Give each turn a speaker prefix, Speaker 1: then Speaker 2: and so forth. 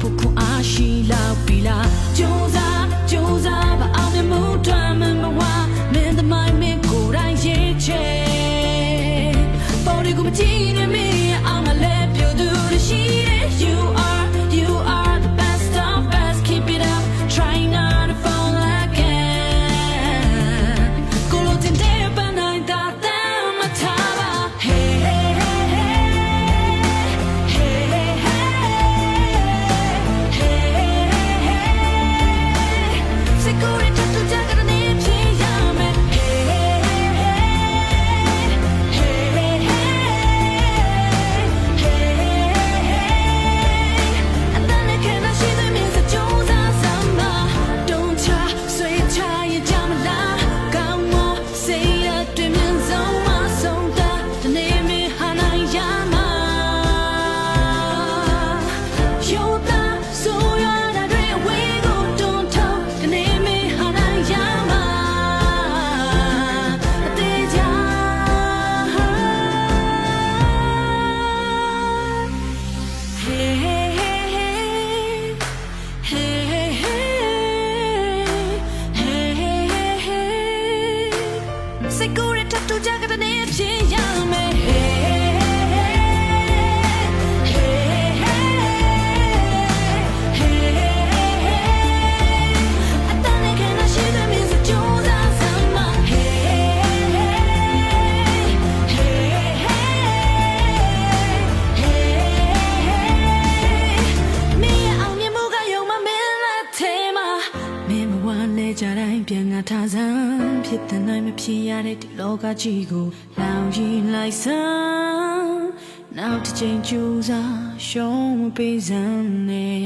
Speaker 1: ဖို့ခွန်အားရှိလောက်ပြီလားကြိုးစားပါအောင်မြင်မှုတွေ့မှမဝမင်းသမိုင်းမင်းကိုယ်တိုင်ရေးချေပေါ်ဒီကိုမကြည့်နေမင်းအောင်မလဲပြိုသူရရှိတယ် you are the best of best keep it up try not to fall again ကိုလိုတင်တဲ့ပန်းနိုင်တာတမ်းမထားပါ hey hey hey hey hey Security to jack the name she yam hey and then again I see them in the Jones and summer don't try sweet try you jam la come on say it to me so my song the name me hana yama you da so you da we go don't talk the name me hana yama deja hey hey Security to jack the name she yamကြတိုင်းပြန်ငါထားစမ်းဖြစ်တဲ့နိုင်မဖြစ်ရတဲ့ဒီလောကကြီးကိုလောင်ရင်လိုက်စမ်းနောက်တစ်ချိန်ကြိုးစားရှုံးမပေးစမ်းနဲ့